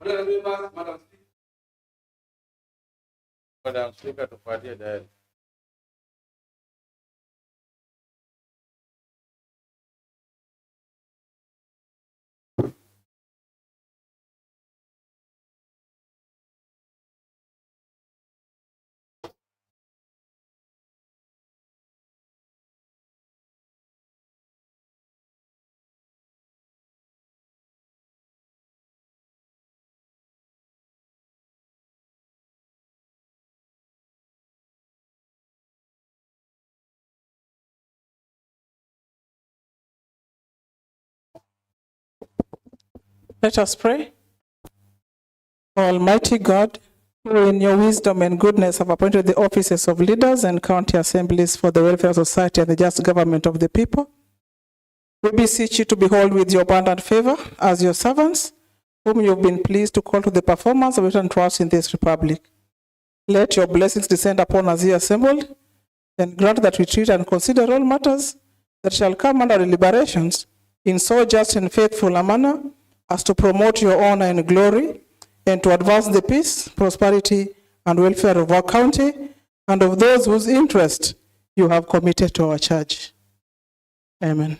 Madam Speaker, tupatie diary. Let us pray. Almighty God, who in your wisdom and goodness have appointed the offices of leaders and county assemblies for the welfare of society and the just government of the people, we beseech you to behold with your abundant favor as your servants, whom you have been pleased to call to the performance of written trust in this republic. Let your blessings descend upon us here assembled, and grant that we treat and consider all matters that shall come under deliberations in so just and faithful a manner as to promote your honor and glory, and to advance the peace, prosperity, and welfare of our county and of those whose interest you have committed to our church. Amen.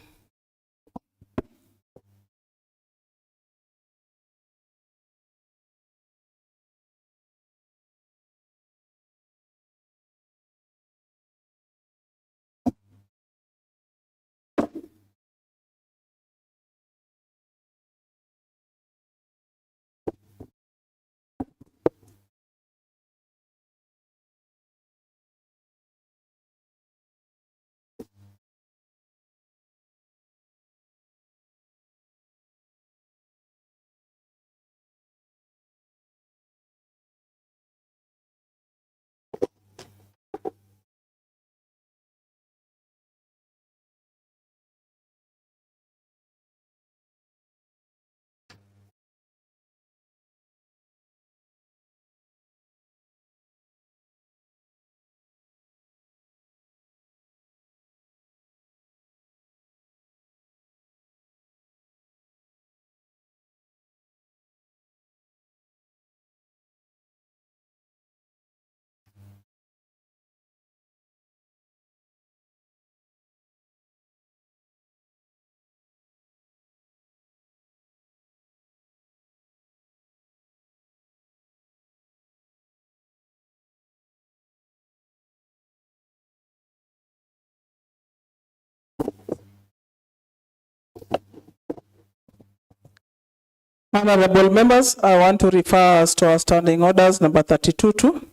Honorable members, I want to refer us to our standing orders number 32.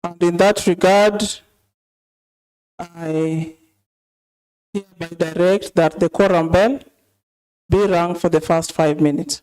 And in that regard, I hereby direct that the quorum bell be rung for the first 5 minutes.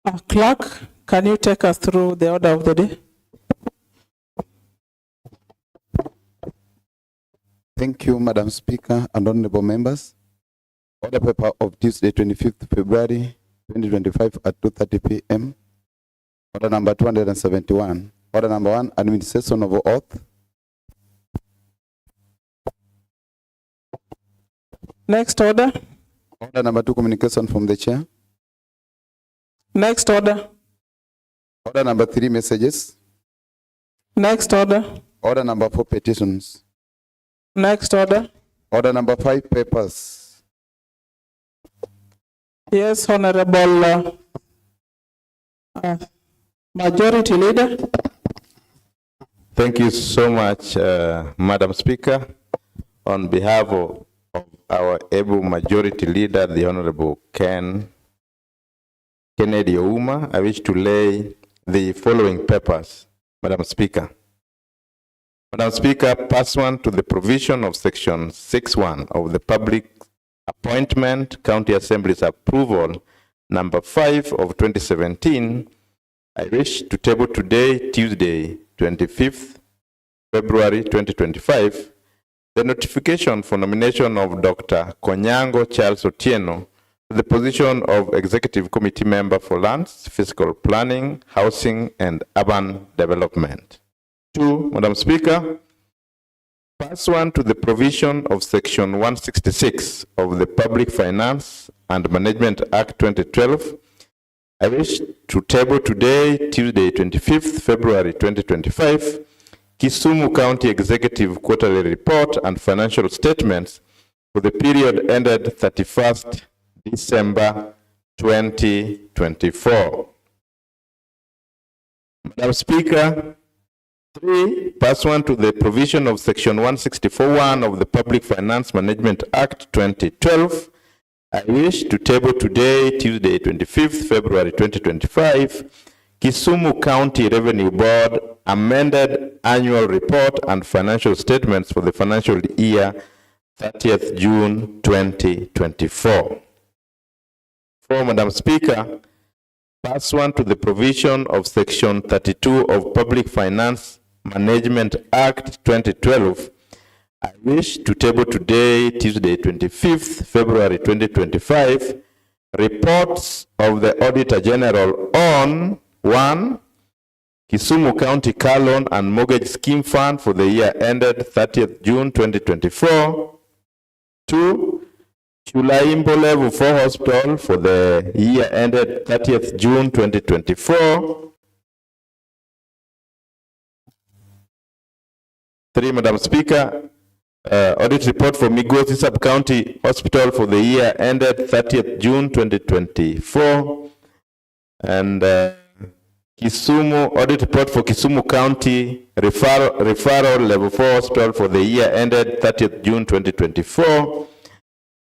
Clerk, can you take us through the order of the day? Thank you, Madam Speaker and honorable members. Order paper of Tuesday, 25th February 2025 at 2:30 p.m. Order number 271. Order number 1, administration of oath. Next order. Order number 2, communication from the chair. Next order. Order number 3, messages. Next order. Order number 4, petitions. Next order. Order number 5, papers. Yes, Honorable Majority Leader. Thank you so much, Madam Speaker. On behalf of our able Majority Leader, the Honorable Kennedy Ouma, I wish to lay the following papers, Madam Speaker. Madam Speaker, pursuant to the provision of Section 6(1) of the Public Appointment County Assembly's Approval number 5 of 2017, I wish to table today, Tuesday, 25th February 2025, the notification for nomination of Dr. Konyango Charles Otieno to the position of Executive Committee Member for Lands, Fiscal Planning, Housing, and Urban Development. 2, Madam Speaker, pursuant to the provision of Section 166 of the Public Finance and Management Act 2012, I wish to table today, Tuesday, 25th February 2025, Kisumu County Executive Quarterly Report and Financial Statements for the period ended 31st December 2024. Madam Speaker, 3, pursuant to the provision of Section 164(1) of the Public Finance Management Act 2012, I wish to table today, Tuesday, 25th February 2025, Kisumu County Revenue Board amended annual report and financial statements for the financial year 30th June 2024. 4, Madam Speaker, pursuant to the provision of Section 32 of Public Finance Management Act 2012, I wish to table today, Tuesday, 25th February 2025, reports of the Auditor General on 1, Kisumu County Car Loan and Mortgage Scheme Fund for the year ended 30th June 2024. 2, Chulaimbo Level 4 Hospital for the year ended 30th June 2024. 3, Madam Speaker, audit report for Migosi Sub-County Hospital for the year ended 30th June 2024. And Kisumu, audit report for Kisumu County Referral Level 4 Hospital for the year ended 30th June 2024.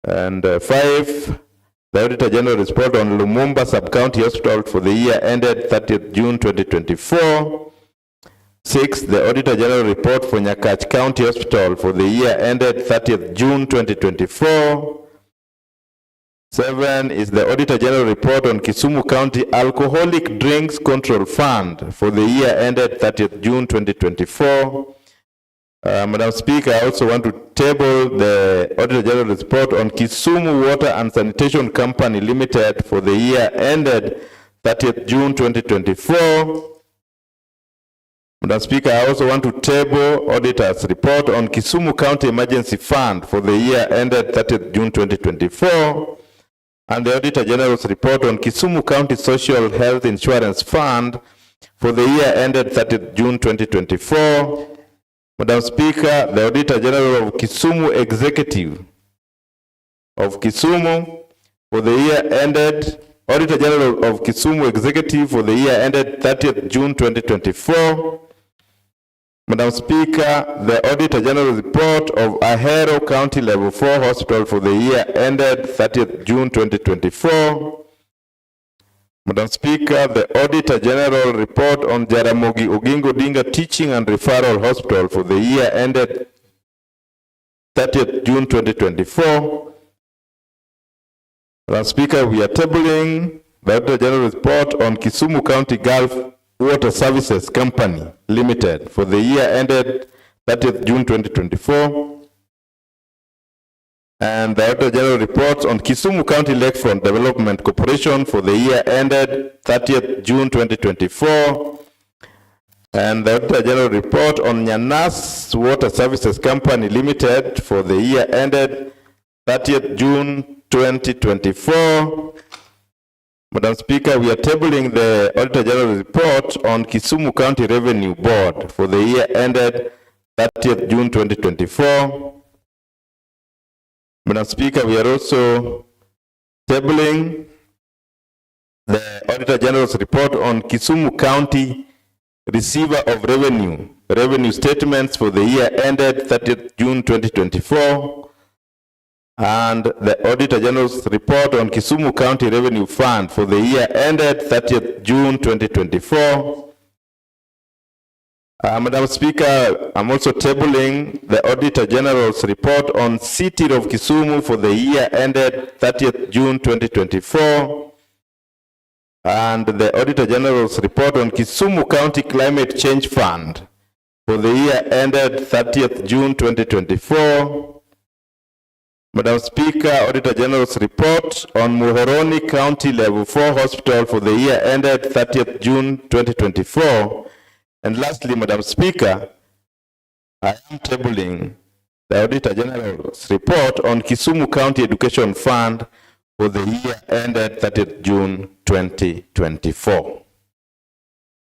And 5, the Auditor General report on Lumumba Sub-County Hospital for the year ended 30th June 2024. 6, the Auditor General report for Nyakach County Hospital for the year ended 30th June 2024. 7 is the Auditor General report on Kisumu County Alcoholic Drinks Control Fund for the year ended 30th June 2024. Madam Speaker, I also want to table the Auditor General report on Kisumu Water and Sanitation Company Limited for the year ended 30th June 2024. Madam Speaker, I also want to table Auditor's report on Kisumu County Emergency Fund for the year ended 30th June 2024. And the Auditor General's report on Kisumu County Social Health Insurance Fund for the year ended 30th June 2024. Madam Speaker, the Auditor General of Kisumu Executive of Kisumu for the year ended, Auditor General of Kisumu Executive for the year ended 30th June 2024. Madam Speaker, the Auditor General report of Ahero County Level 4 Hospital for the year ended 30th June 2024. Madam Speaker, the Auditor General report on Jaramogi Oginga Odinga Teaching and Referral Hospital for the year ended 30th June 2024. Madam Speaker, we are tabling The Auditor General report on Kisumu County Gulf Water Services Company Limited for the year ended 30th June 2024. And the Auditor General reports on Kisumu County Lakefront Development Corporation for the year ended 30th June 2024. And the Auditor General report on Nyanas Water Services Company Limited for the year ended 30th June 2024. Madam Speaker, we are tabling the Auditor General report on Kisumu County Revenue Board for the year ended 30th June 2024. Madam Speaker, we are also tabling the Auditor General's report on Kisumu County Receiver of Revenue Statements for the year ended 30th June 2024, and the Auditor General's report on Kisumu County Revenue Fund for the year ended 30th June 2024. Madam Speaker, I'm also tabling the Auditor General's report on City of Kisumu for the year ended 30th June 2024. And the Auditor General's report on Kisumu County Climate Change Fund for the year ended 30th June 2024. Madam Speaker, Auditor General's report on Muhoroni County Level 4 Hospital for the year ended 30th June 2024. And lastly, Madam Speaker, I am tabling the Auditor General's report on Kisumu County Education Fund for the year ended 30th June 2024.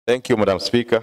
Thank you, Madam Speaker.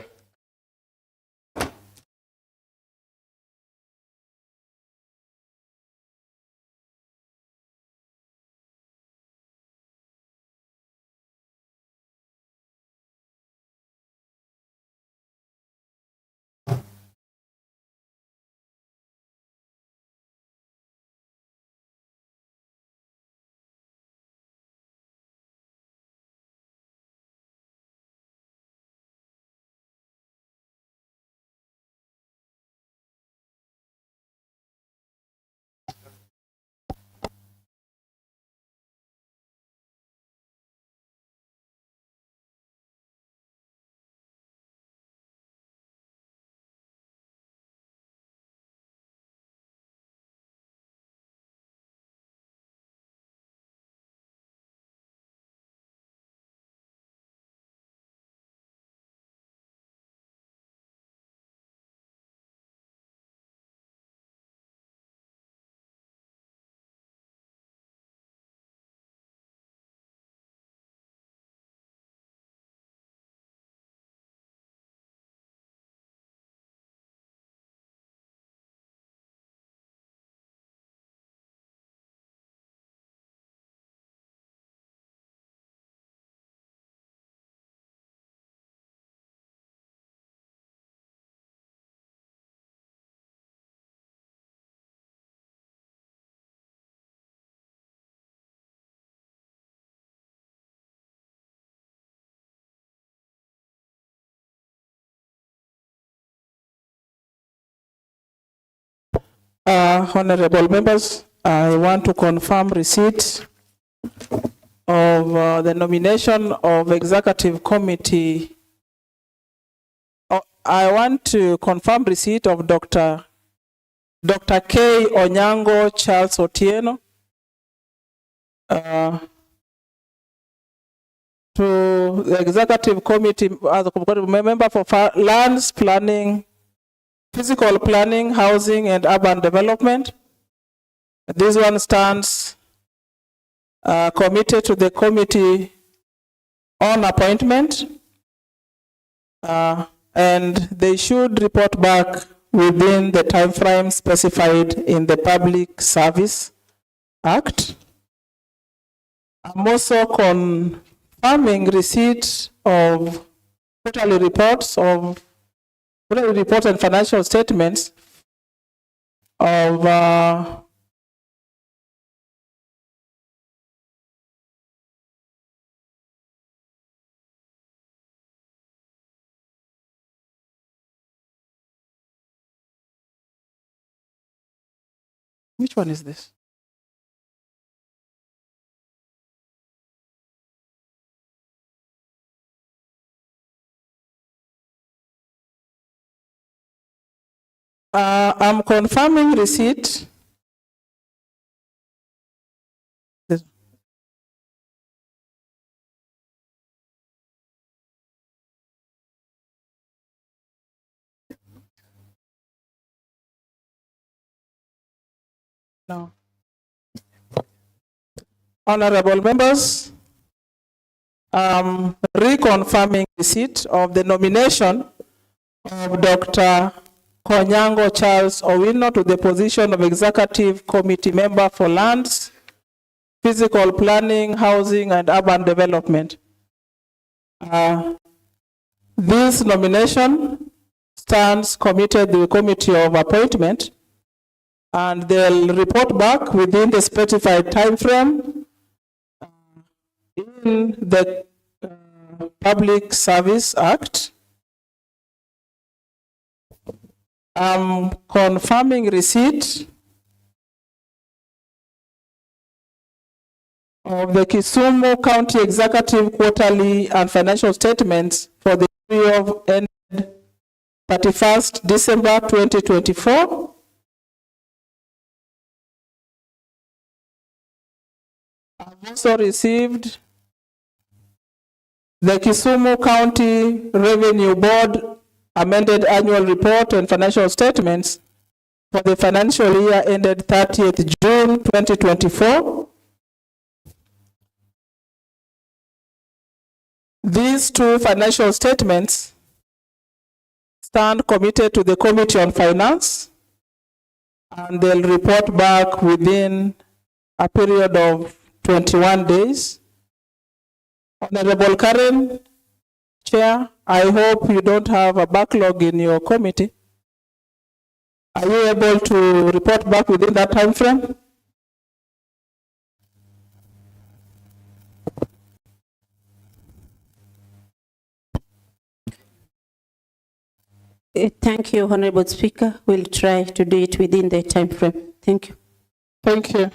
Honorable members, I want to confirm receipt of the nomination of Executive Committee. I want to confirm receipt of Dr. K. Onyango Charles Otieno to the Executive Committee as a member for Lands Planning, Physical Planning, Housing and Urban Development. This one stands committed to the Committee on Appointment, and they should report back within the time frame specified in the Public Service Act. I'm also confirming receipt of quarterly reports and financial statements of which one is this? I'm confirming receipt. No. Honorable members, reconfirming receipt of the nomination of Dr. Konyango Charles Owino to the position of Executive Committee Member for Lands, Physical Planning, Housing and Urban Development. This nomination stands committed to the Committee of Appointment, and they'll report back within the specified time frame in the Public Service Act. I'm confirming receipt of the Kisumu County Executive Quarterly and Financial Statements for the period ended 31st December 2024. I've also received the Kisumu County Revenue Board amended annual report and financial statements for the financial year ended 30th June 2024. These two financial statements stand committed to the Committee on Finance, and they'll report back within a period of 21 days. Honorable Karen, Chair, I hope you don't have a backlog in your committee. Are you able to report back within that time frame? Thank you, Honorable Speaker. We'll try to do it within the time frame. Thank you. Thank you.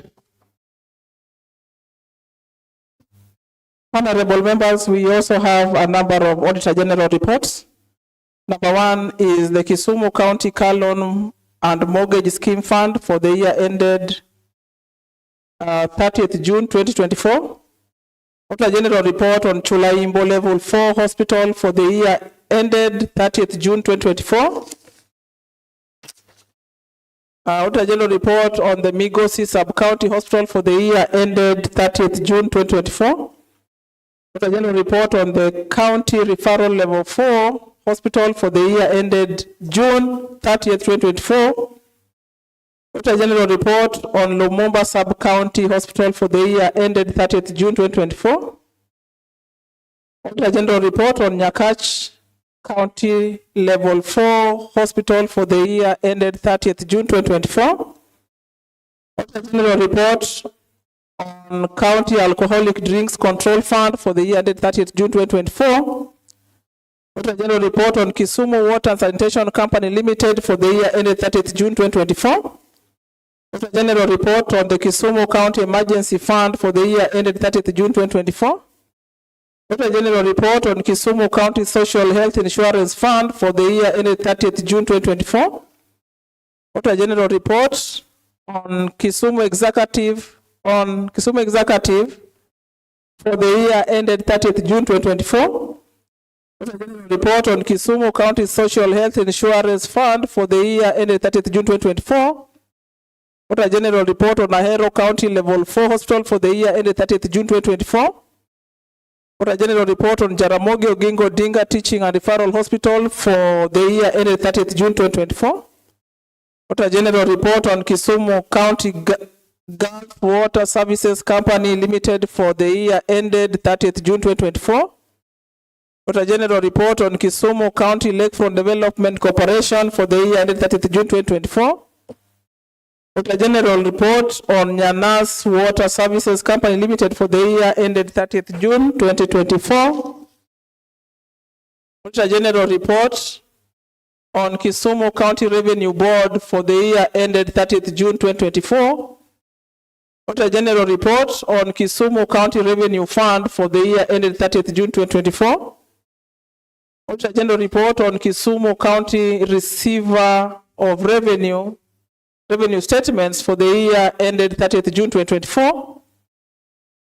Honorable members, we also have a number of Auditor General reports. Number one is the Kisumu County Car Loan and Mortgage Scheme Fund for the year ended 30th June 2024. Auditor General report on Chulaimbo Level 4 Hospital for the year ended 30th June 2024. Auditor General report on the Migosi Sub-County Hospital for the year ended 30th June 2024. Auditor General report on the County Referral Level 4 Hospital for the year ended June 30th, 2024. Auditor General report on Lumumba Sub-County Hospital for the year ended 30th June 2024. Auditor General report on Nyakach County Level 4 Hospital for the year ended 30th June 2024. Auditor General report on County Alcoholic Drinks Control Fund for the year ended 30th June 2024. Auditor General report on Kisumu Water and Sanitation Company Limited for the year ended 30th June 2024. Auditor General report on the Kisumu County Emergency Fund for the year ended 30th June 2024. Auditor General report on Kisumu County Social Health Insurance Fund for the year ended 30th June 2024. Auditor General report on Kisumu Executive for the year ended 30th June 2024. Auditor General report on Kisumu County Social Health Insurance Fund for the year ended 30th June 2024. Auditor General report on Ahero County Level 4 Hospital for the year ended 30th June 2024. Auditor General report on Jaramogi Oginga Odinga Teaching and Referral Hospital for the year ended 30th June 2024. Auditor General report on Kisumu County Gulf Water Services Company Limited for the year ended 30th June 2024. Auditor General report on Kisumu County Lakefront Development Corporation for the year ended 30th June 2024. Auditor General report on Nyanas Water Services Company Limited for the year ended 30th June 2024. Auditor General report on Kisumu County Revenue Board for the year ended 30th June 2024. Auditor General report on Kisumu County Revenue Fund for the year ended 30th June 2024. Auditor General report on Kisumu County Receiver of revenue statements for the year ended 30th June 2024.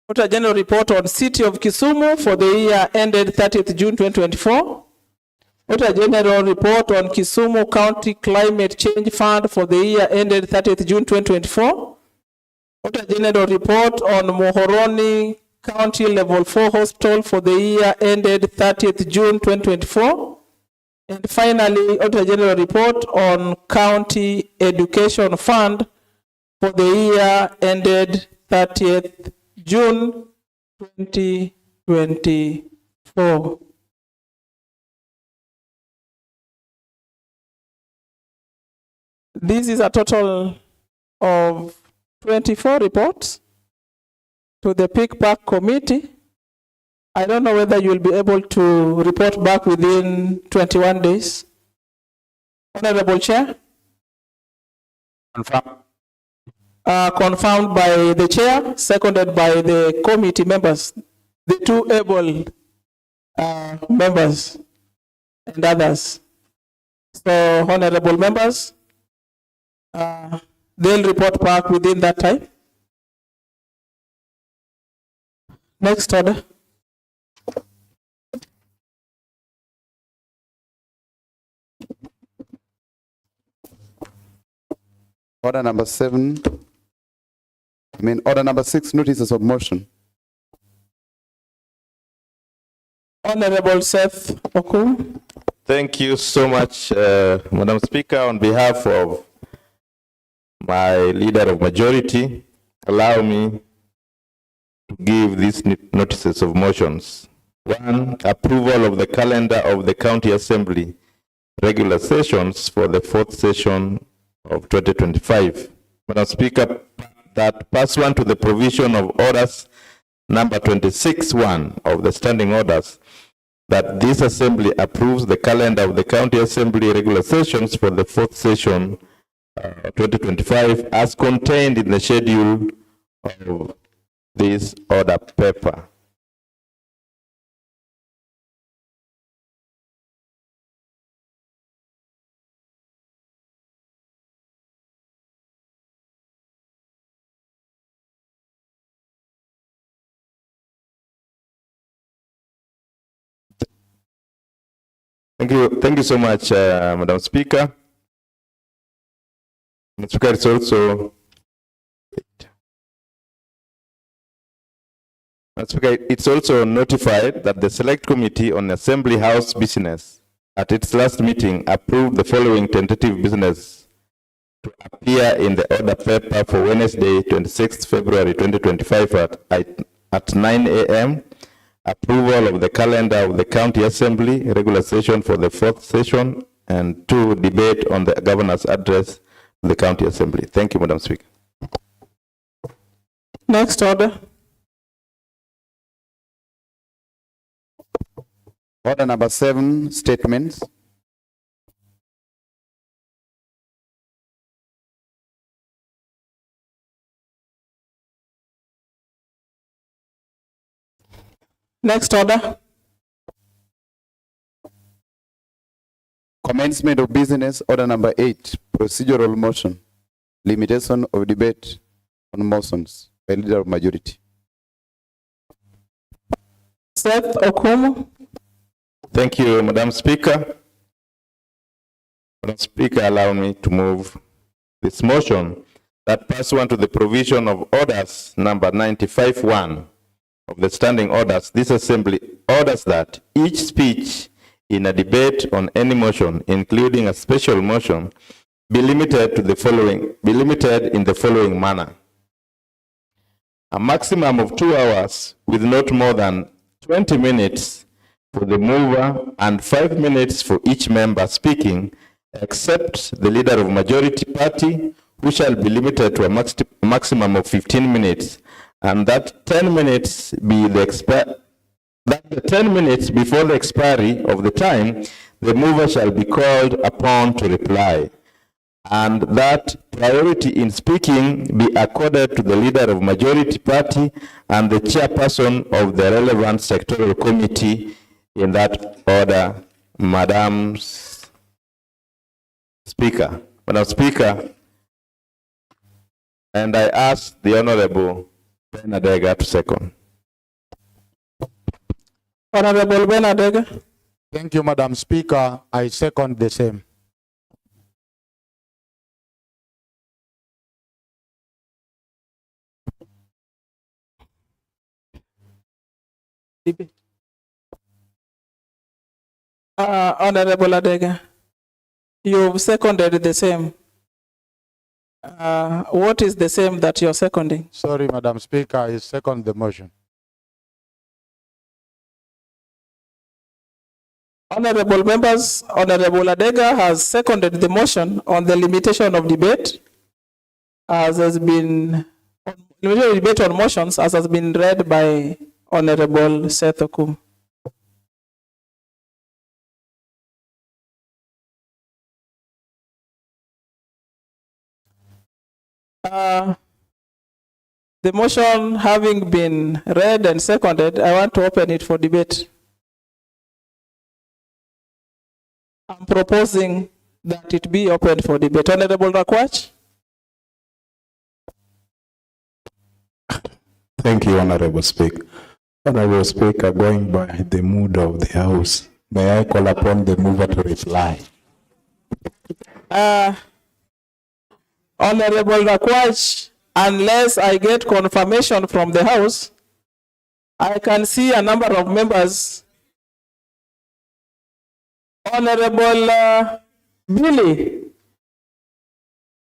Auditor General report on City of Kisumu for the year ended 30th June 2024. Auditor General report on Kisumu County Climate Change Fund for the year ended 30th June 2024. Auditor General report on Mohoroni County Level 4 Hospital for the year ended 30th June 2024. And finally, Auditor General report on County Education Fund for the year ended 30th June 2024. This is a total of 24 reports to the Pick Back Committee. I don't know whether you will be able to report back within 21 days. Honorable Chair? Confirm. Confirmed by the Chair, seconded by the committee members, the two able members and others. So, honorable members, they'll report back within that time. Next order. Order number 7. Order number 6, notices of motion. Honorable Seth Okum. Thank you so much, Madam Speaker. On behalf of my leader of majority, allow me to give these notices of motions. 1, approval of the calendar of the County Assembly regular sessions for the 4th session of 2025. Madam Speaker, that pursuant to the provision of orders number 26(1) of the standing orders, that this assembly approves the calendar of the County Assembly regular sessions for the 4th session 2025 as contained in the schedule of this order paper. Thank you so much, Madam Speaker. Mr. Speaker, it's also notified that the Select Committee on Assembly House Business at its last meeting approved the following tentative business to appear in the order paper for Wednesday, 26th February 2025 at 9 a.m. Approval of the calendar of the County Assembly regular session for the 4th session, and 2, debate on the Governor's address of the County Assembly. Thank you, Madam Speaker. Next order. Order number 7, statements. Next order. Commencement of business, order number 8, procedural motion, limitation of debate on motions by leader of majority. Seth Okumu. Thank you, Madam Speaker. Madam Speaker, allow me to move this motion that pursuant to the provision of orders number 95(1) of the standing orders, this assembly orders that each speech in a debate on any motion, including a special motion, be limited in the following manner. A maximum of 2 hours with not more than 20 minutes for the mover and 5 minutes for each member speaking, except the leader of majority party, who shall be limited to a maximum of 15 minutes, and that 10 minutes be the 10 minutes before the expiry of the time, the mover shall be called upon to reply, and that priority in speaking be accorded to the leader of majority party and the chairperson of the relevant sectoral committee in that order, Madam Speaker. Madam Speaker, and I ask the Honorable Ben Adega to second. Honorable Ben Adega. Thank you, Madam Speaker. I second the same. Honorable Adega, you've seconded the same. What is the same that you're seconding? Sorry, Madam Speaker, I second the motion. Honorable members, Honorable Adega has seconded the motion on the limitation of debate as has been limitation of debate on motions as has been read by Honorable Seth Okum. The motion having been read and seconded, I want to open it for debate. I'm proposing that it be opened for debate. Honorable Rakwach. Thank you, Honorable Speaker. Honorable Speaker, going by the mood of the House, may I call upon the mover to reply? Honorable Rakwach, unless I get confirmation from the House, I can see a number of members. Honorable Billy,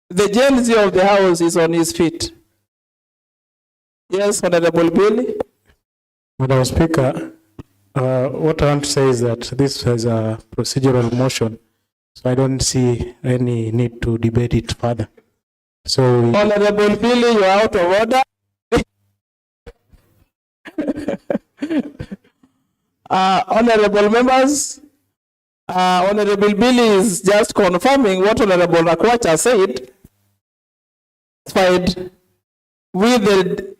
the Gen Z of the House is on his feet. Yes, Honorable Billy. Madam Speaker, what I want to say is that this is a procedural motion, so I don't see any need to debate it further. So, Honorable Billy, you are out of order. Honorable members, Honorable Billy is just confirming what Honorable Rakwacha said. Satisfied with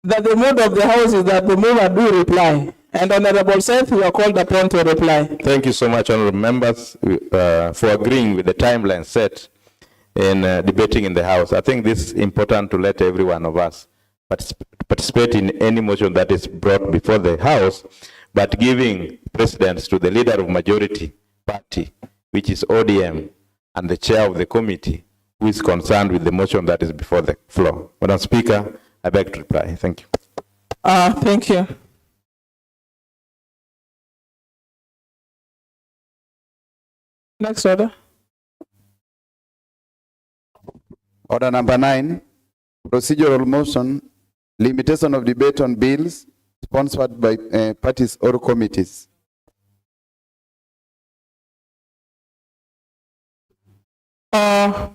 that the mood of the House is that the mover do reply. And Honorable Seth, you are called upon to reply. Thank you so much, honorable members, for agreeing with the timeline set in debating in the House. I think this is important to let every one of us participate in any motion that is brought before the House, but giving precedence to the leader of majority party, which is ODM, and the chair of the committee, who is concerned with the motion that is before the floor. Madam Speaker, I beg to reply. Thank you. Thank you. Next order. Order number 9, procedural motion, limitation of debate on bills sponsored by parties or committees. I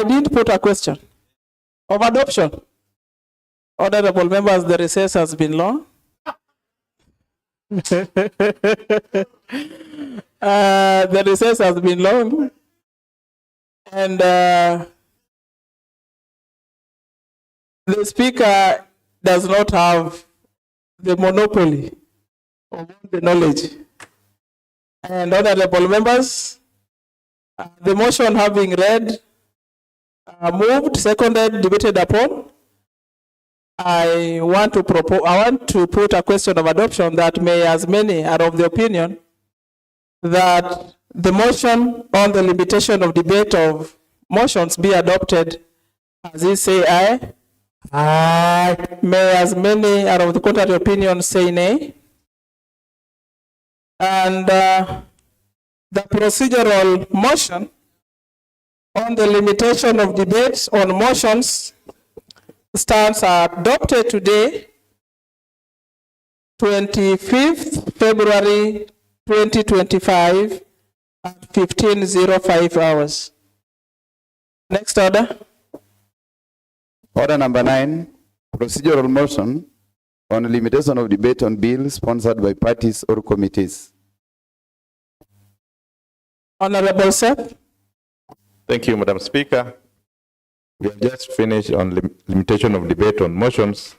did put a question of adoption. Honorable members, the recess has been long. The recess has been long. And the Speaker does not have the monopoly of the knowledge. And honorable members, the motion having read, moved, seconded, debated upon, I want to put a question of adoption that may, as many are of the opinion that the motion on the limitation of debate of motions be adopted. As he say aye. Aye. May, as many are of the contrary opinion, say nay. And the procedural motion on the limitation of debates on motions stands adopted today, 25th February 2025 at 15:05 hours. Next order. Order number 9, procedural motion on limitation of debate on bills sponsored by parties or committees. Honorable Seth. Thank you, Madam Speaker. We have just finished on limitation of debate on motions.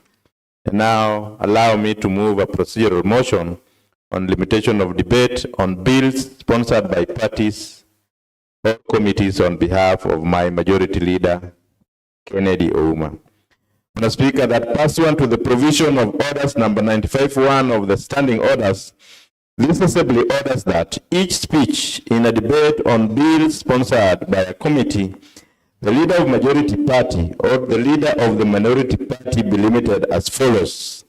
And now allow me to move a procedural motion on limitation of debate on bills sponsored by parties or committees on behalf of my majority leader, Kennedy Ouma. Mr. Speaker, that pursuant to the provision of orders number 95(1) of the standing orders, this assembly orders that each speech in a debate on bills sponsored by a committee, the leader of majority party or the leader of the minority party be limited as follows.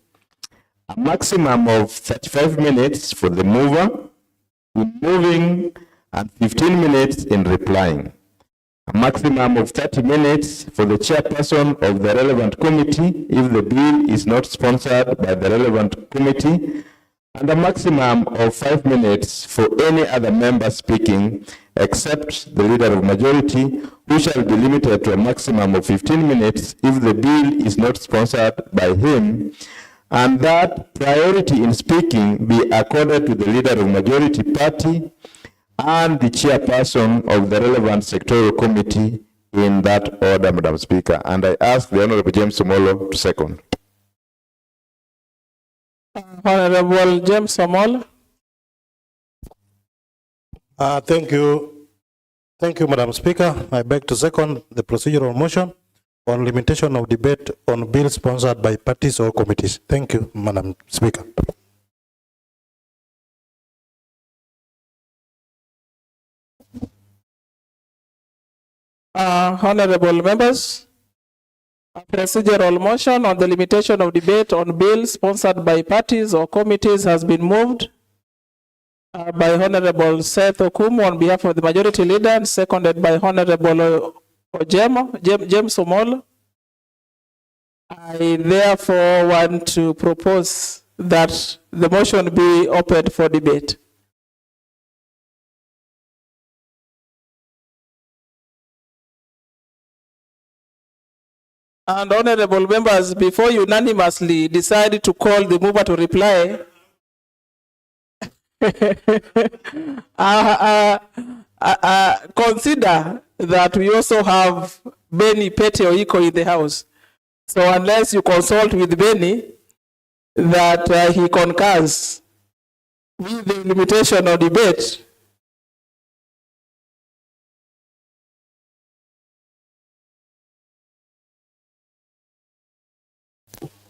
A maximum of 35 minutes for the mover in moving and 15 minutes in replying. A maximum of 30 minutes for the chairperson of the relevant committee if the bill is not sponsored by the relevant committee, and a maximum of 5 minutes for any other member speaking except the leader of majority, who shall be limited to a maximum of 15 minutes if the bill is not sponsored by him, and that priority in speaking be accorded to the leader of majority party and the chairperson of the relevant sectorial committee in that order, Madam Speaker. And I ask the Honorable James Omolo to second. Honorable James Omolo. Thank you. Thank you, Madam Speaker. I beg to second the procedural motion on limitation of debate on bills sponsored by parties or committees. Thank you, Madam Speaker. Honorable members, a procedural motion on the limitation of debate on bills sponsored by parties or committees has been moved by Honorable Seth Okumu on behalf of the majority leader and seconded by Honorable James Omolo. I therefore want to propose that the motion be opened for debate. And honorable members, before you unanimously decide to call the mover to reply, consider that we also have Benny Pete Oiko in the house. So unless you consult with Benny that he concurs with the limitation of debate,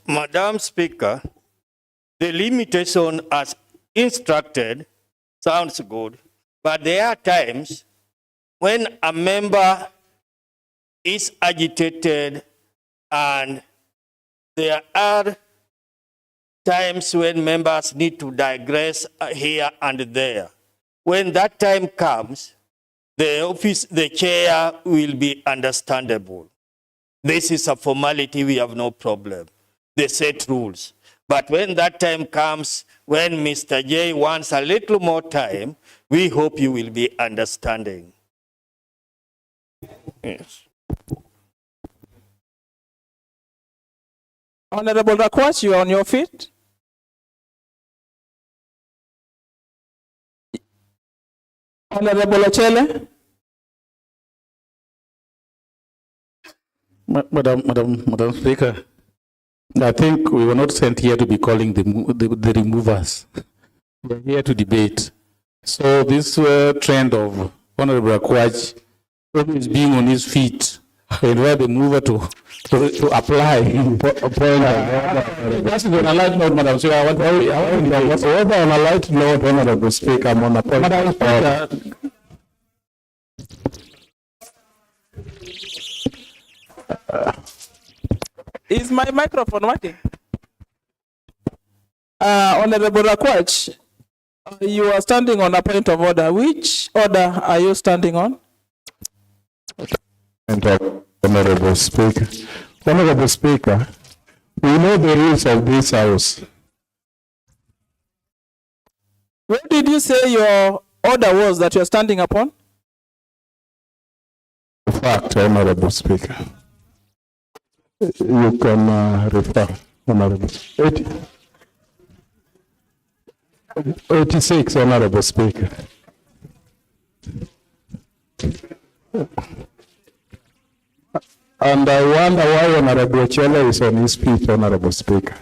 Madam Speaker, the limitation as instructed sounds good, but there are times when a member is agitated and there are times when members need to digress here and there. When that time comes, the chair will be understandable. This is a formality, we have no problem. They set rules. But when that time comes, when Mr. J wants a little more time, we hope you will be understanding. Yes. Honorable Rakwach, you are on your feet. Honorable Ochele. Madam Speaker, I think we were not sent here to be calling the removers. We are here to debate. So this trend of Honorable Rakwach always being on his feet and where the mover to apply. That's on a light note, Madam Speaker. I want to on a light note, Honorable Speaker, I'm on a point. Madam Speaker. Is my microphone working? Honorable Rakwach, you are standing on a point of order. Which order are you standing on? Honorable Speaker. Honorable Speaker, we know the rules of this house. What did you say your order was that you are standing upon? Fact, Honorable Speaker. You can refer, Honorable. 86, Honorable Speaker. And I wonder why Honorable Chele is on his feet, Honorable Speaker.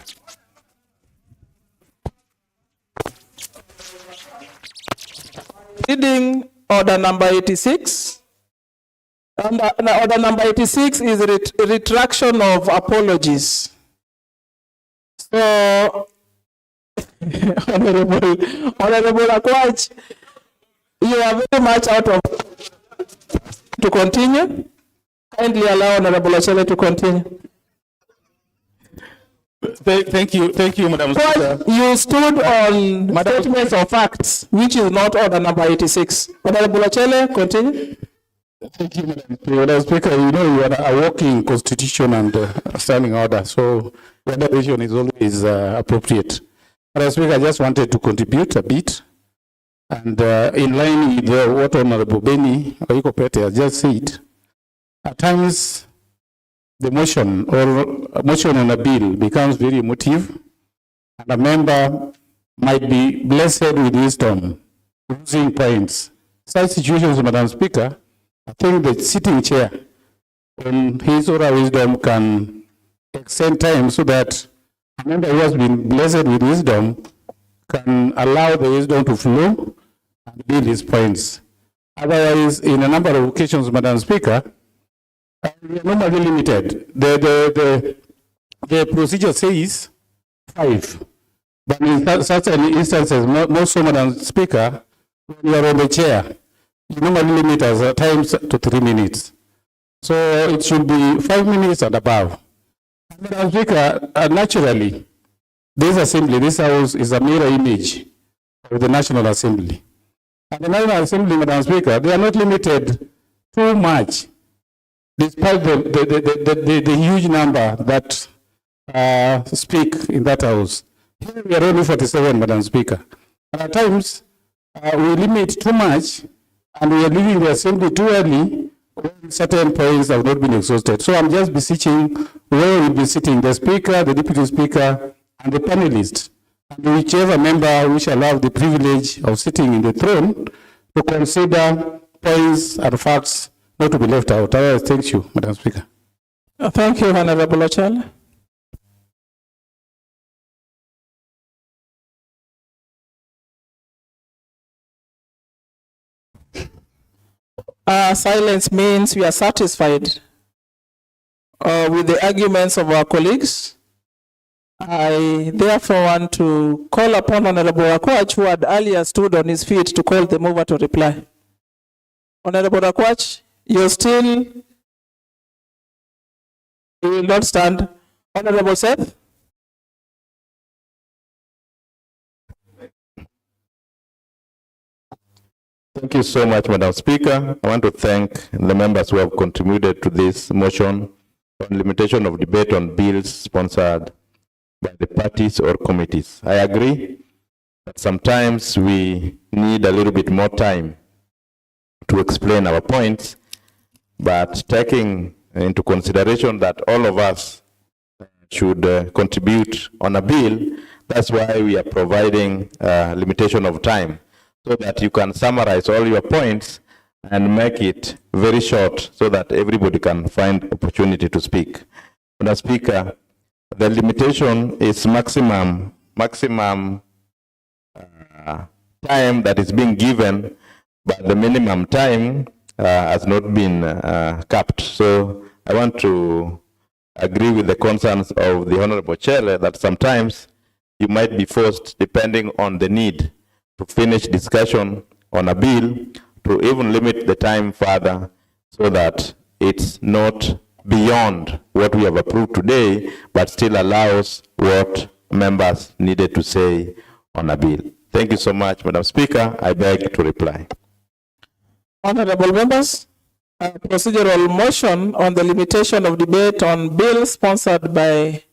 Reading order number 86. Order number 86 is retraction of apologies. So, Honorable Akwach, you are very much out of to continue. Kindly allow Honorable Achele to continue. Thank you, Madam Speaker. You stood on statements of facts, which is not order number 86. Honorable Achele, continue. Thank you, Madam Speaker. You know, you are a working constitution and standing order, so the revision is always appropriate. Madam Speaker, I just wanted to contribute a bit, and in line with what Honorable Beni Oikopete has just said, at times the motion on a bill becomes very emotive, and a member might be blessed with wisdom, losing points. Such situations, Madam Speaker, I think the sitting chair on his or her wisdom can extend time so that a member who has been blessed with wisdom can allow the wisdom to flow and build his points. Otherwise, in a number of occasions, Madam Speaker, we are normally limited. The procedure says 5. But in certain instances, most so, Madam Speaker, when you are on the chair, you normally limit us at times to 3 minutes. So it should be 5 minutes and above. Madam Speaker, naturally, this assembly, this house is a mirror image of the National Assembly. And the National Assembly, Madam Speaker, they are not limited too much, despite the huge number that speak in that house. Here we are only 47, Madam Speaker. And at times, we limit too much, and we are leaving the assembly too early when certain points have not been exhausted. So I'm just beseeching where will be sitting the Speaker, the Deputy Speaker, and the panelists, and whichever member which shall have the privilege of sitting in the throne to consider points and facts not to be left out. Thank you, Madam Speaker. Thank you, Honorable Achele. Silence means we are satisfied with the arguments of our colleagues. I therefore want to call upon Honorable Akwach, who had earlier stood on his feet, to call the mover to reply. Honorable Akwach, you will not stand. Honorable Seth? Thank you so much, Madam Speaker. I want to thank the members who have contributed to this motion on limitation of debate on bills sponsored by the parties or committees. I agree that sometimes we need a little bit more time to explain our points, but taking into consideration that all of us should contribute on a bill, that's why we are providing a limitation of time, so that you can summarize all your points and make it very short so that everybody can find opportunity to speak. Madam Speaker, the limitation is maximum time that is being given, but the minimum time has not been capped. So I want to agree with the concerns of the Honorable Chair that sometimes you might be forced, depending on the need, to finish discussion on a bill, to even limit the time further so that it's not beyond what we have approved today, but still allows what members needed to say on a bill. Thank you so much, Madam Speaker. I beg to reply. Honorable members, a procedural motion on the limitation of debate on bills sponsored by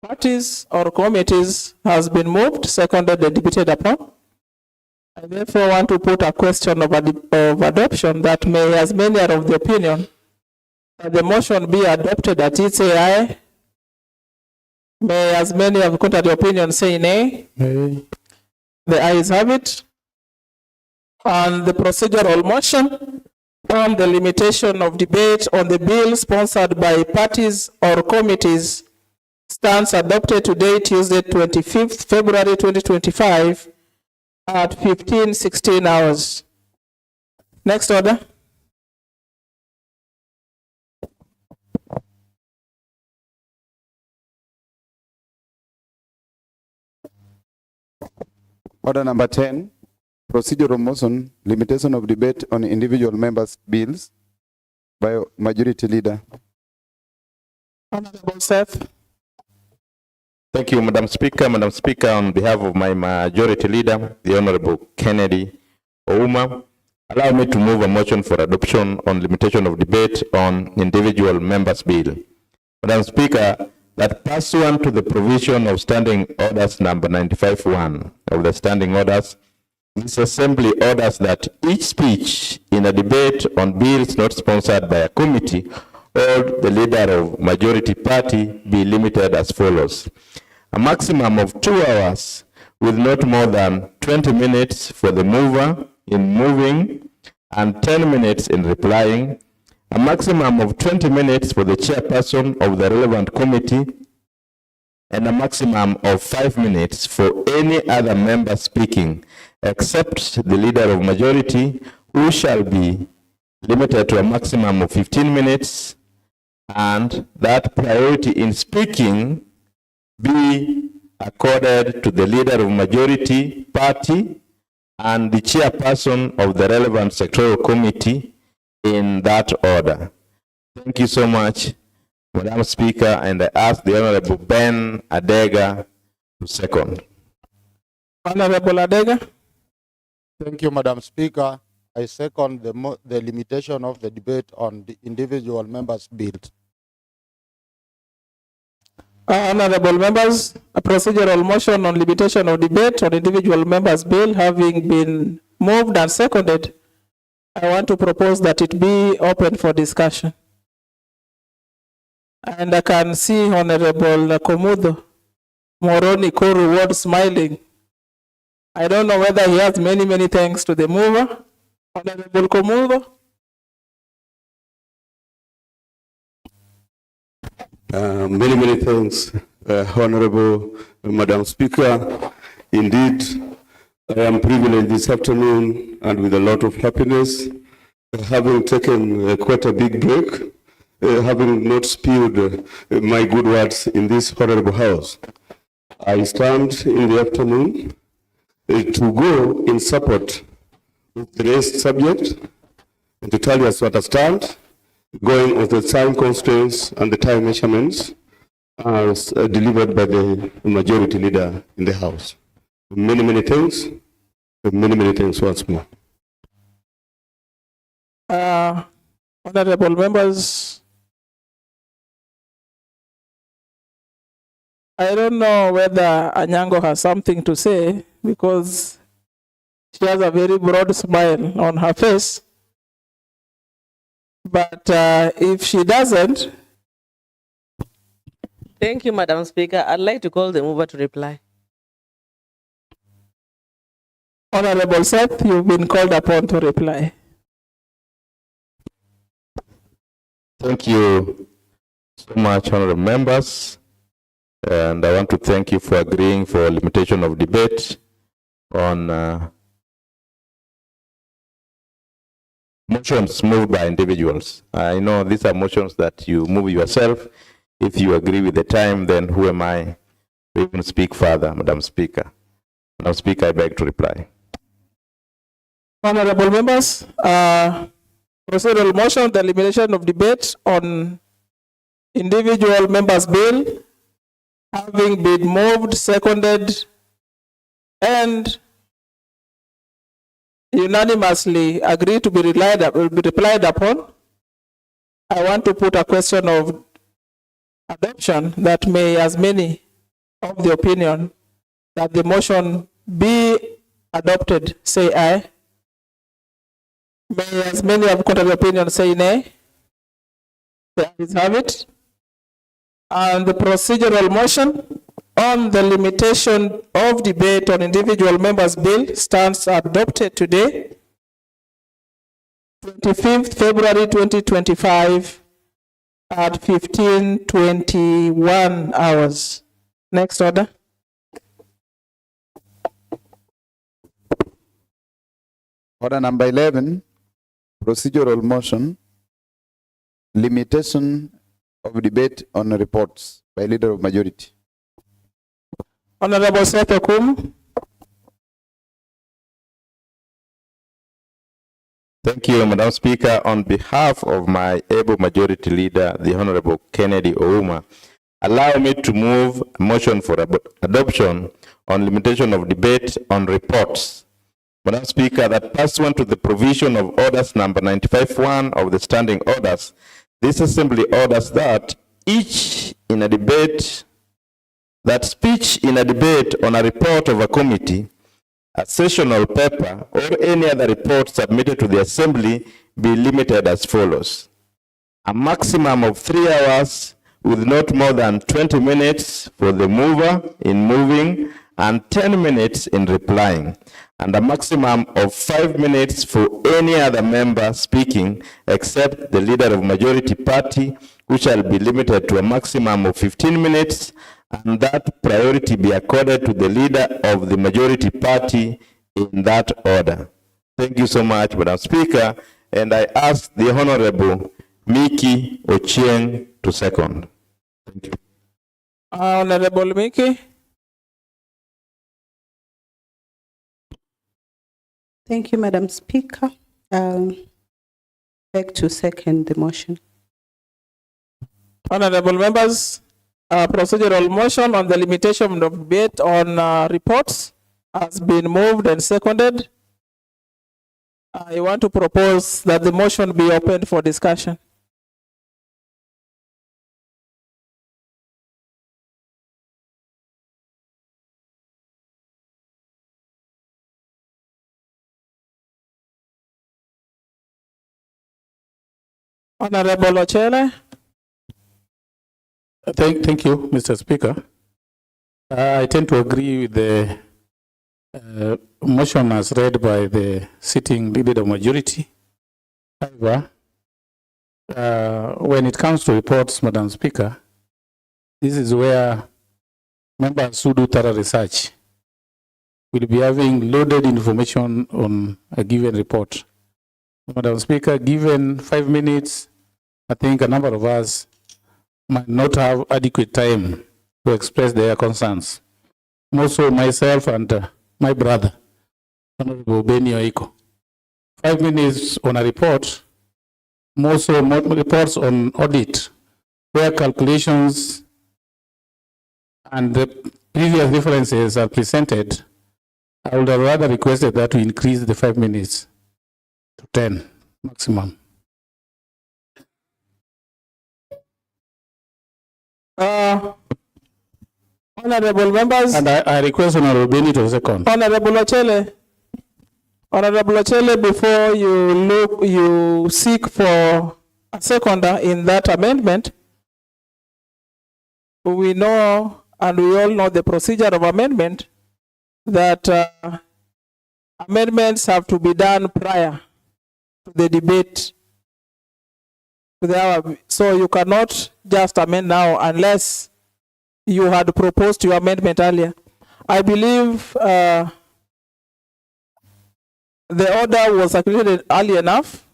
parties or committees has been moved, seconded, and debated upon. I therefore want to put a question of adoption that may, as many are of the opinion that the motion be adopted at its aye. May, as many have quoted the opinion, say nay. Nay. The ayes have it. And the procedural motion on the limitation of debate on the bill sponsored by parties or committees stands adopted today, Tuesday, 25th February 2025 at 15:16 hours. Next order. Order number 10, procedural motion, limitation of debate on individual members' bills by Majority Leader. Honorable Seth. Thank you, Madam Speaker. Madam Speaker, on behalf of my Majority Leader, the Honorable Kennedy Ouma, allow me to move a motion for adoption on limitation of debate on individual members' bill. Madam Speaker, that pursuant to the provision of Standing Orders number 95-1 of the Standing Orders, this Assembly orders that each speech in a debate on bills not sponsored by a committee or the leader of majority party be limited as follows. A maximum of 2 hours with not more than 20 minutes for the mover in moving and 10 minutes in replying, a maximum of 20 minutes for the chairperson of the relevant committee, and a maximum of 5 minutes for any other member speaking, except the leader of majority, who shall be limited to a maximum of 15 minutes, and that priority in speaking be accorded to the leader of majority party and the chairperson of the relevant sectoral committee in that order. Thank you so much, Madam Speaker, and I ask the Honorable Ben Adega to second. Honorable Adega. Thank you, Madam Speaker. I second the limitation of the debate on the individual members' bills. Honorable members, a procedural motion on limitation of debate on individual members' bill having been moved and seconded, I want to propose that it be open for discussion. And I can see Honorable Komudo Moroni Koru Ward smiling. I don't know whether he has many thanks to the mover. Honorable Komudo. Many thanks, Honorable Madam Speaker. Indeed, I am privileged this afternoon and with a lot of happiness, having taken quite a big break, having not spilled my good words in this honorable house. I stand in the afternoon to go in support of the raised subject and to tell you as to understand, going with the time constraints and the time measurements as delivered by the majority leader in the House. Many thanks. Many thanks once more. Honorable members, I don't know whether Anyango has something to say because she has a very broad smile on her face. But if she doesn't. Thank you, Madam Speaker. I'd like to call the mover to reply. Honorable Seth, you've been called upon to reply. Thank you so much, honorable members. And I want to thank you for agreeing for limitation of debate on motions moved by individuals. I know these are motions that you move yourself. If you agree with the time, then who am I to even speak further, Madam Speaker? Madam Speaker, I beg to reply. Honorable members, procedural motion, the elimination of debate on individual members' bill having been moved, seconded, and unanimously agreed to be replied upon. I want to put a question of adoption that may, as many of the opinion that the motion be adopted, say aye. May, as many of contrary opinion, say nay. The ayes have it. And the procedural motion on the limitation of debate on individual members' bill stands adopted today, 25th February 2025 at 15:21 hours. Next order. Order number 11, procedural motion, limitation of debate on reports by leader of majority. Honorable Seth Okumu. Thank you, Madam Speaker. On behalf of my able majority leader, the Honorable Kennedy Ouma, allow me to move a motion for adoption on limitation of debate on reports. Madam Speaker, that pursuant to the provision of orders number 95-1 of the standing orders, this assembly orders that speech in a debate on a report of a committee, a sessional paper, or any other report submitted to the assembly be limited as follows. A maximum of 3 hours with not more than 20 minutes for the mover in moving and 10 minutes in replying, and a maximum of 5 minutes for any other member speaking except the leader of majority party, which shall be limited to a maximum of 15 minutes, and that priority be accorded to the leader of the majority party in that order. Thank you so much, Madam Speaker, and I ask the Honorable Miki Ochieng to second. Thank you. Honorable Miki. Thank you, Madam Speaker. Beg to second the motion. Honorable members, procedural motion on the limitation of debate on reports has been moved and seconded. I want to propose that the motion be opened for discussion. Honorable Ochele. Thank you, Mr. Speaker. I tend to agree with the motion as read by the sitting leader of majority. However, when it comes to reports, Madam Speaker, this is where members who do thorough research will be having loaded information on a given report. Madam Speaker, given 5 minutes, I think a number of us might not have adequate time to express their concerns. Also myself and my brother, Honorable Benny Oiko. 5 minutes on a report, more reports on audit, where calculations and the previous references are presented. I would have rather requested that we increase the 5 minutes to 10 maximum. Honorable members. And I request Honorable Benny to second. Honorable Ochele. Honorable Ochele, before you seek for a seconder in that amendment, we know and we all know the procedure of amendment that amendments have to be done prior to the debate. So you cannot just amend now unless you had proposed your amendment earlier. I believe the order was circulated early enough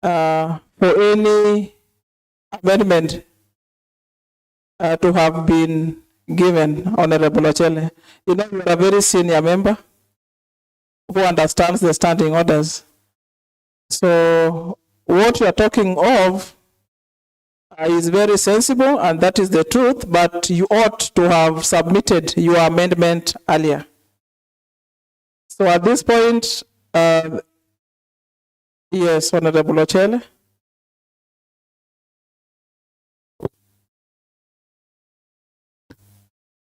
for any amendment to have been given, Honorable Ochele. You know, you are a very senior member who understands the standing orders. So what you are talking of is very sensible, and that is the truth, but you ought to have submitted your amendment earlier. So at this point, yes, Honorable Ochele.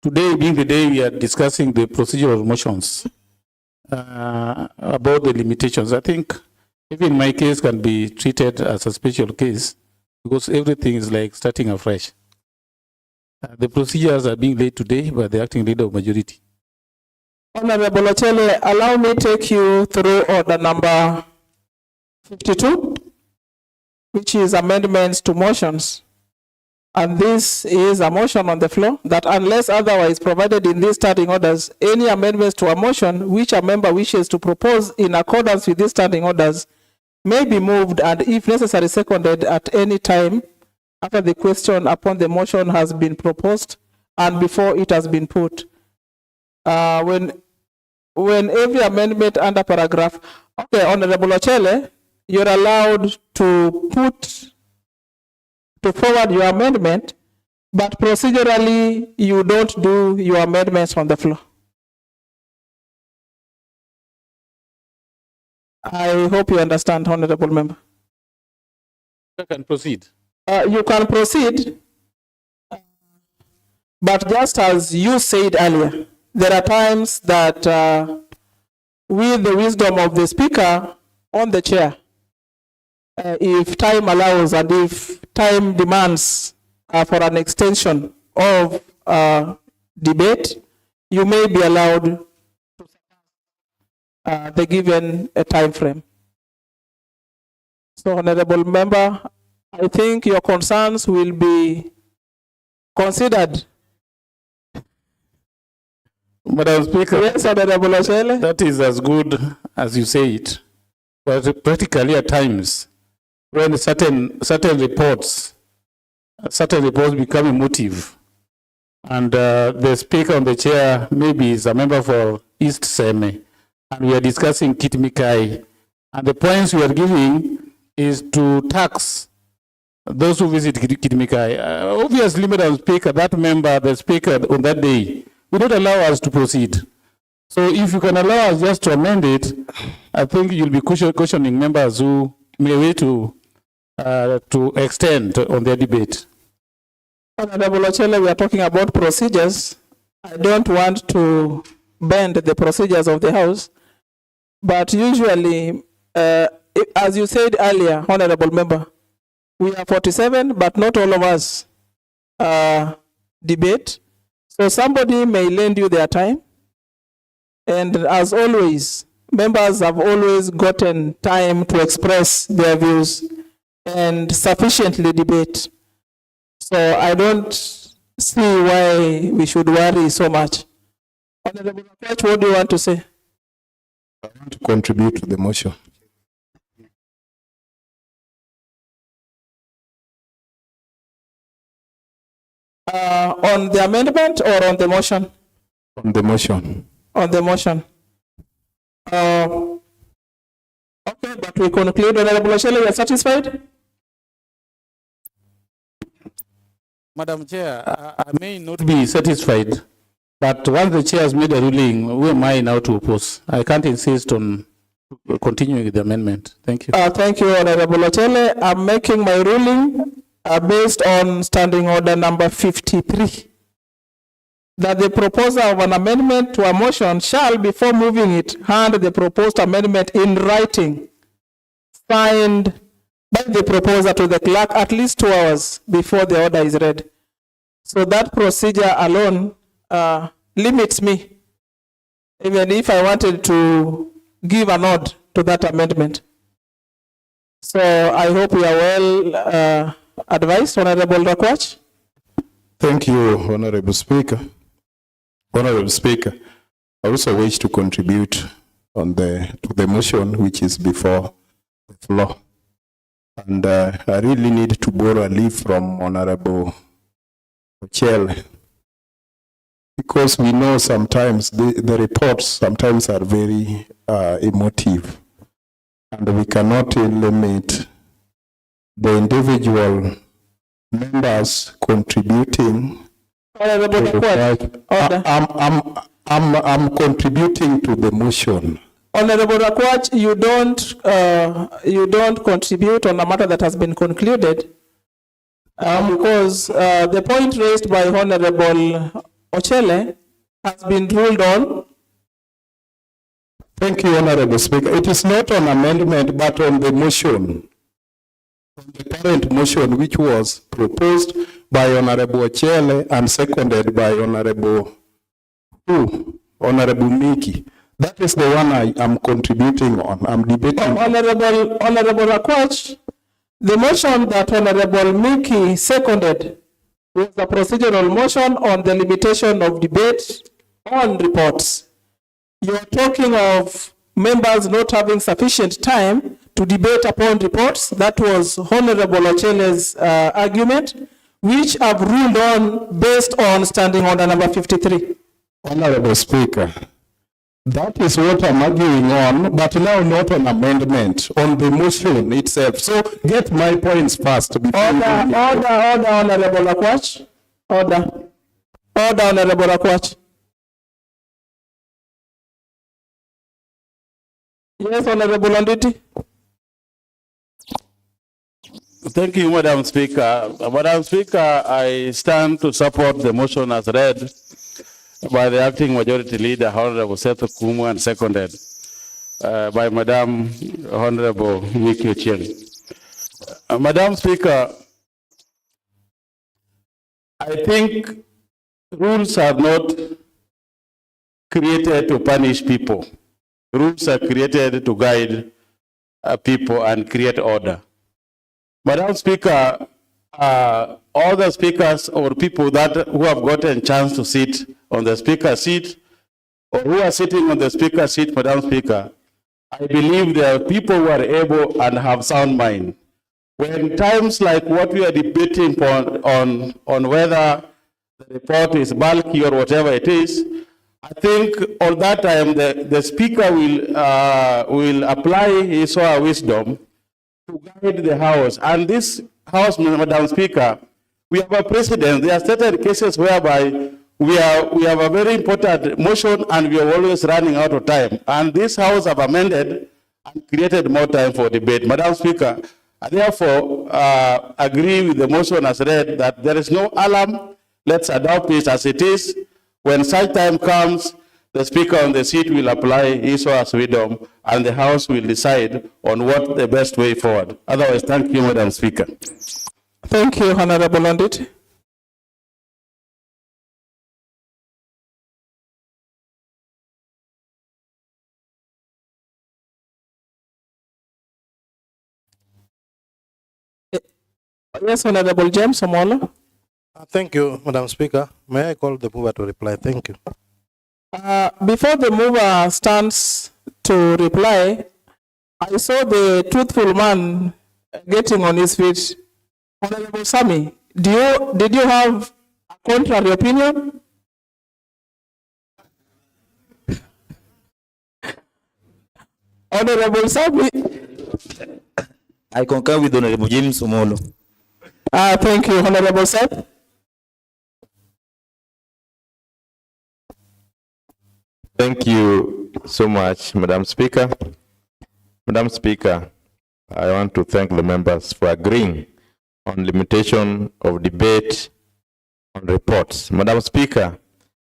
Today being the day we are discussing the procedural motions about the limitations, I think even my case can be treated as a special case because everything is like starting afresh. The procedures are being laid today by the acting leader of majority. Honorable Ochele, allow me to take you through order number 52, which is amendments to motions. And this is a motion on the floor that unless otherwise provided in these standing orders, any amendments to a motion which a member wishes to propose in accordance with these standing orders may be moved and if necessary seconded at any time after the question upon the motion has been proposed and before it has been put. When every amendment under paragraph, okay, Honorable Ochele, you're allowed to forward your amendment, but procedurally, you don't do your amendments on the floor. I hope you understand, Honorable Member. I can proceed. You can proceed, but just as you said earlier, there are times that with the wisdom of the speaker on the chair, if time allows and if time demands for an extension of debate, you may be allowed the given time frame. So, Honorable Member, I think your concerns will be considered. Madam Speaker, Yes, Honorable Ochele. that is as good as you say it. But practically at times, when certain reports become emotive, and the speaker on the chair maybe is a member for East Seme, and we are discussing Kitmikai, and the points we are giving is to tax those who visit Kitmikai. Obviously, Madam Speaker, that member, the speaker on that day, will not allow us to proceed. So if you can allow us just to amend it, I think you'll be cautioning members who may wait to extend on their debate. Honorable Ochele, we are talking about procedures. I don't want to bend the procedures of the House, but usually, as you said earlier, Honorable Member, we are 47, but not all of us debate. So somebody may lend you their time. And as always, members have always gotten time to express their views and sufficiently debate. So I don't see why we should worry so much. Honorable Judge, what do you want to say? I want to contribute to the motion. On the amendment or on the motion? On the motion. On the motion. Okay, but we conclude, Honorable Ochele, you are satisfied? Madam Chair, I may not be satisfied, but once the chair has made a ruling, who am I now to oppose? I can't insist on continuing with the amendment. Thank you. Thank you, Honorable Ochele. I'm making my ruling based on standing order number 53. That the proposer of an amendment to a motion shall, before moving it, hand the proposed amendment in writing, signed by the proposer to the clerk at least 2 hours before the order is read. So that procedure alone limits me, even if I wanted to give a nod to that amendment. So I hope we are well advised, Honorable Rakwach. Thank you, Honorable Speaker. Honorable Speaker, I also wish to contribute to the motion which is before the floor. And I really need to borrow a leaf from Honorable Ochele, because we know sometimes the reports sometimes are very emotive, and we cannot limit the individual members contributing. I'm contributing to the motion. Honorable Rakwach, you don't contribute on a matter that has been concluded, because the point raised by Honorable Ochele has been ruled on. Thank you, Honorable Speaker. It is not on amendment, but on the motion. On the current motion, which was proposed by Honorable Ochele and seconded by Honorable Miki. That is the one I am contributing on. I'm debating. Honorable Akwach, the motion that Honorable Miki seconded was a procedural motion on the limitation of debate on reports. You are talking of members not having sufficient time to debate upon reports. That was Honorable Ochele's argument, which I've ruled on based on standing order number 53. Honorable Speaker, that is what I'm arguing on, but now not on amendment, on the motion itself. So get my points first. Order, Honorable Akwach. Order, Honorable Akwach. Yes, Honorable Onditi. Thank you, Madam Speaker. Madam Speaker, I stand to support the motion as read by the acting majority leader, Honorable Seth Kumu, and seconded by Madam Honorable Miki Ochieng. Madam Speaker, I think rules are not created to punish people. Rules are created to guide people and create order. Madam Speaker, all the speakers or people who have gotten a chance to sit on the speaker seat or who are sitting on the speaker seat, Madam Speaker, I believe there are people who are able and have sound mind. When times like what we are debating on whether the report is bulky or whatever it is, I think all that time the speaker will apply his or her wisdom to guide the House. And this House, Madam Speaker, we have a precedent. There are certain cases whereby we have a very important motion and we are always running out of time. And this House have amended and created more time for debate. Madam Speaker, I therefore agree with the motion as read that there is no alarm. Let's adopt it as it is. When such time comes, the speaker on the seat will apply his or her wisdom and the House will decide on what the best way forward. Otherwise, thank you, Madam Speaker. Thank you, Honorable Onditi. Yes, Honorable James Omolo. Thank you, Madam Speaker. May I call the mover to reply? Thank you. Before the mover stands to reply, I saw the truthful man getting on his feet. Honorable Sami, did you have a contrary opinion? Honorable Sami. I concur with Honorable James Omolo. Thank you, Honorable Seth. Thank you so much, Madam Speaker. Madam Speaker, I want to thank the members for agreeing on limitation of debate on reports. Madam Speaker,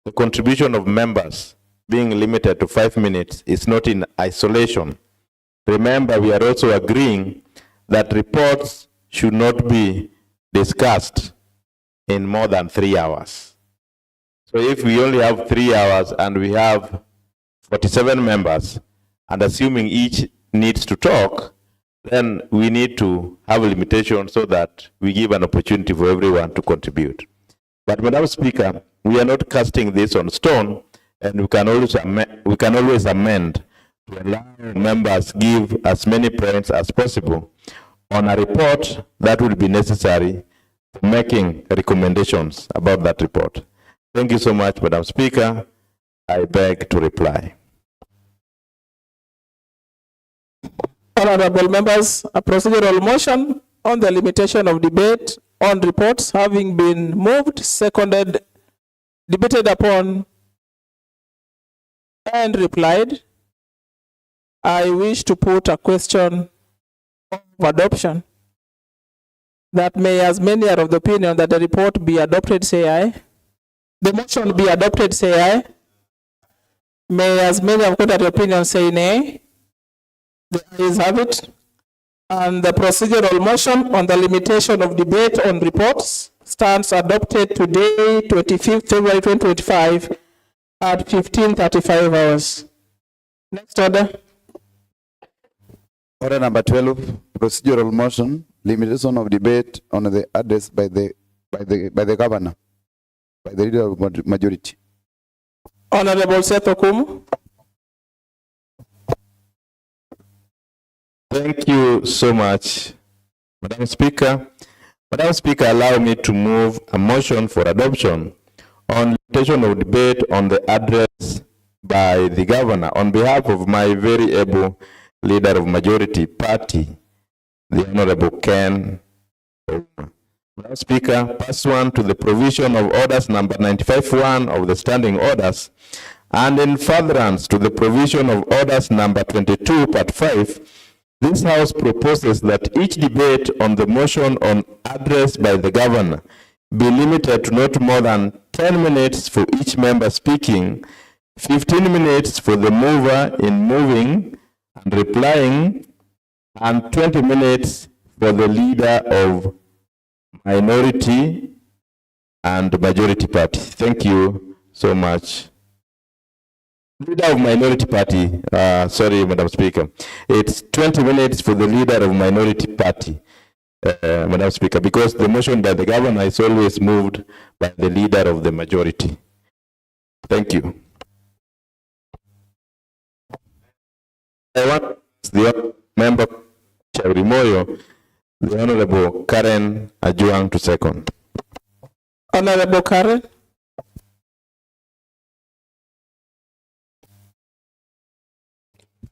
the contribution of members being limited to 5 minutes is not in isolation. Remember, we are also agreeing that reports should not be discussed in more than 3 hours. So if we only have 3 hours and we have 47 members, and assuming each needs to talk, then we need to have a limitation so that we give an opportunity for everyone to contribute. But Madam Speaker, we are not casting this on stone, and we can always amend to allow members give as many points as possible on a report that will be necessary for making recommendations about that report. Thank you so much, Madam Speaker. I beg to reply. Honorable members, a procedural motion on the limitation of debate on reports having been moved, seconded, debated upon, and replied. I wish to put a question of adoption. That may, as many are of the opinion that the report be adopted, say aye. The motion be adopted, say aye. May, as many have contrary opinion, say nay. The ayes have it. And the procedural motion on the limitation of debate on reports stands adopted today, 25th February 2025 at 15:35 hours. Next order. Order number 12, procedural motion, limitation of debate on the address by the governor, by the leader of majority. Honorable Seth Okumu. Thank you so much, Madam Speaker. Madam Speaker, allow me to move a motion for adoption on limitation of debate on the address by the governor on behalf of my very able leader of majority party, the Honorable Ken. Madam Speaker, pursuant to the provision of orders number 95-1 of the standing orders, and in furtherance to the provision of orders number 22, part 5, this House proposes that each debate on the motion on address by the governor be limited to not more than 10 minutes for each member speaking, 15 minutes for the mover in moving and replying, and 20 minutes for the leader of minority and majority party. Thank you so much. Leader of minority party, sorry, Madam Speaker. It's 20 minutes for the leader of minority party, Madam Speaker, because the motion by the governor is always moved by the leader of the majority. Thank you. I want the member Chaurimoyo, the Honorable Karen Ajuang to second. Honorable Karen.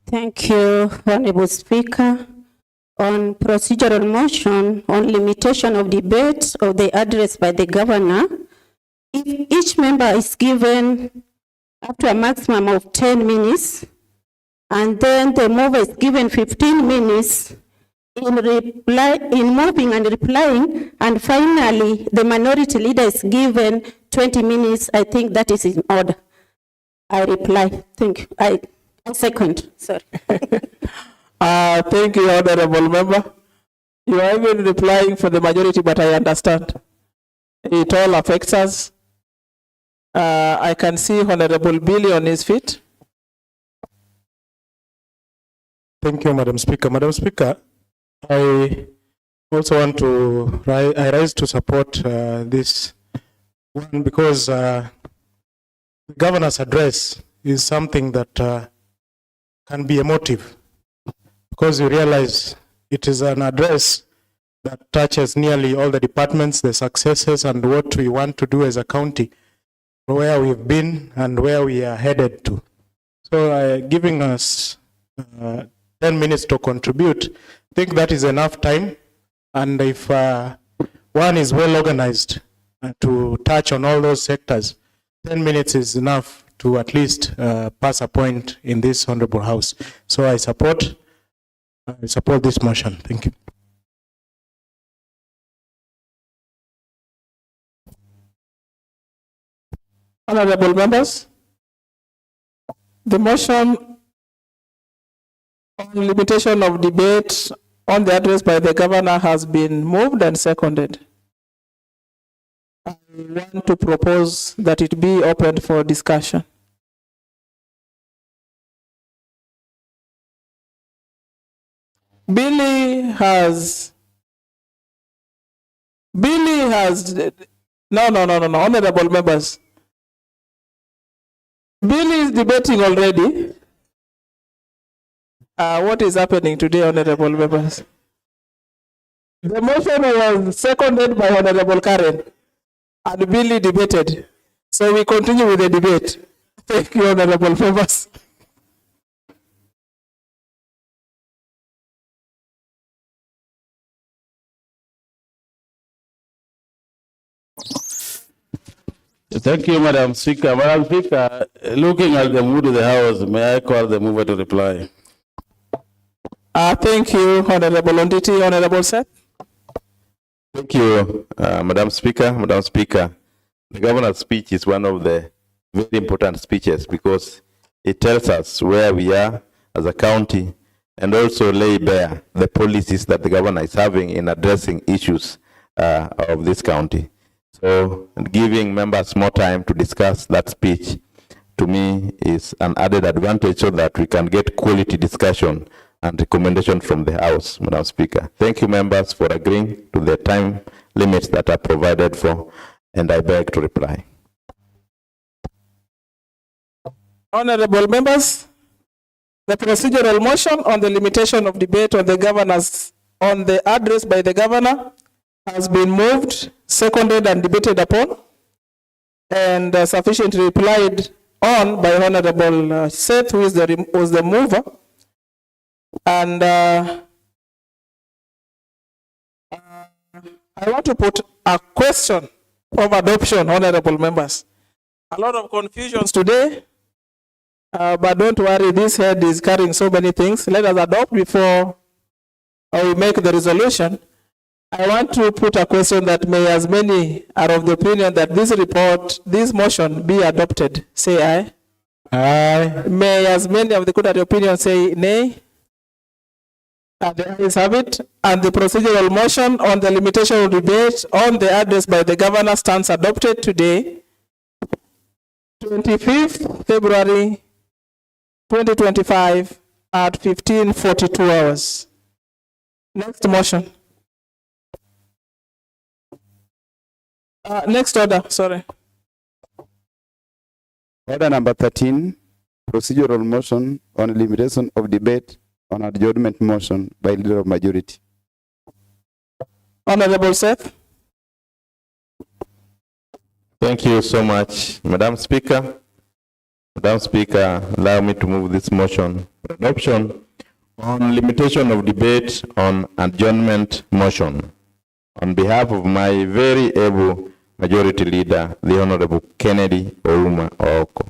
Thank you, Honorable Speaker. On procedural motion on limitation of debate of the address by the governor, if each member is given up to a maximum of 10 minutes, and then the mover is given 15 minutes in moving and replying, and finally the minority leader is given 20 minutes, I think that is in order. I reply. Thank you. I second. Sorry. Thank you, Honorable Member. You are even replying for the majority, but I understand. It all affects us. I can see Honorable Billy on his feet. Thank you, Madam Speaker. Madam Speaker, I also want to rise to support this one because the governor's address is something that can be emotive, because you realize it is an address that touches nearly all the departments, the successes, and what we want to do as a county, where we've been and where we are headed to. So giving us 10 minutes to contribute, I think that is enough time. And if one is well organized to touch on all those sectors, 10 minutes is enough to at least pass a point in this honorable house. So I support this motion. Thank you. Honorable members, the motion on limitation of debate on the address by the governor has been moved and seconded. I want to propose that it be opened for discussion. Billy has, no, honorable members. Billy is debating already. What is happening today, honorable members? The motion was seconded by Honorable Karen, and Billy debated. So we continue with the debate. Thank you, honorable members. Thank you, Madam Speaker. Madam Speaker, looking at the mood of the House, may I call the mover to reply? Thank you, Honorable Onditi. Honorable Seth. Thank you, Madam Speaker. Madam Speaker, the governor's speech is one of the very important speeches because it tells us where we are as a county and also lay bare the policies that the governor is having in addressing issues of this county. So giving members more time to discuss that speech to me is an added advantage so that we can get quality discussion and recommendation from the House, Madam Speaker. Thank you, members, for agreeing to the time limits that are provided for, and I beg to reply. Honorable members, the procedural motion on the limitation of debate on the governor's on the address by the governor has been moved, seconded, and debated upon, and sufficiently replied on by Honorable Seth, who is was the mover. And I want to put a question of adoption, honorable members. A lot of confusions today, but don't worry, this head is carrying so many things. Let us adopt before we make the resolution. I want to put a question that may, as many are of the opinion that this report, this motion be adopted. Say aye. Aye. May, as many of the good opinion say nay. And the ayes have it. And the procedural motion on the limitation of debate on the address by the governor stands adopted today, 25th February 2025 at 15:42 hours. Next motion. Next order, sorry. Order number 13, procedural motion on limitation of debate on adjournment motion by leader of majority. Honorable Seth. Thank you so much, Madam Speaker. Madam Speaker, allow me to move this motion for adoption on limitation of debate on adjournment motion on behalf of my very able majority leader, the Honorable Kennedy Ouma Oko.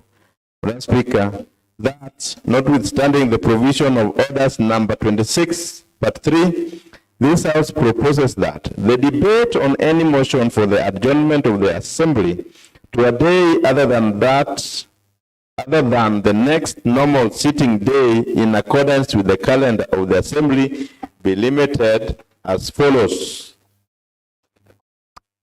Madam Speaker, that notwithstanding the provision of orders number 26, part 3, this House proposes that the debate on any motion for the adjournment of the Assembly to a day other than the next normal sitting day in accordance with the calendar of the Assembly be limited as follows.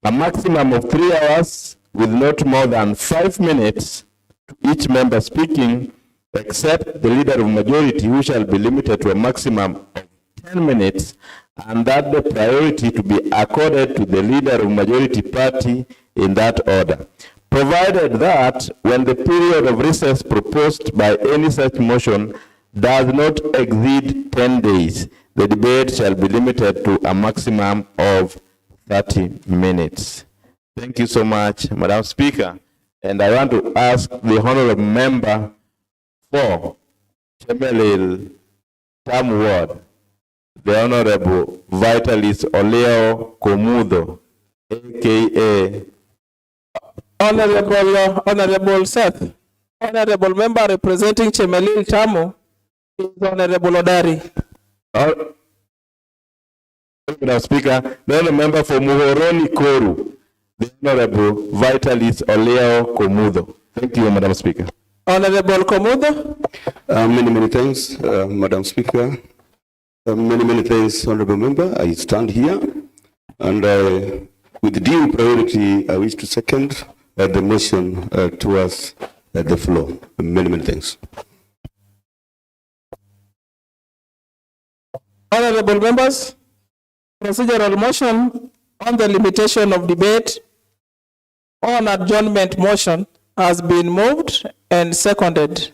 A maximum of 3 hours with not more than 5 minutes to each member speaking, except the leader of majority, who shall be limited to a maximum of 10 minutes, and that the priority to be accorded to the leader of majority party in that order. Provided that when the period of recess proposed by any such motion does not exceed 10 days, the debate shall be limited to a maximum of 30 minutes. Thank you so much, Madam Speaker. And I want to ask the honorable member for Chemelil Tam Ward, the Honorable Vitalis Oleo Komudo, aka Honorable Seth. Honorable member representing Chemelil Tamu is Honorable Odari. Madam Speaker, the honorable member for Muhoroni Koru, the Honorable Vitalis Oleo Komudo. Thank you, Madam Speaker. Honorable Komudo. Many thanks, Madam Speaker. Many thanks, Honorable Member. I stand here and with due priority, I wish to second the motion towards the floor. Many thanks. Honorable members, procedural motion on the limitation of debate on adjournment motion has been moved and seconded.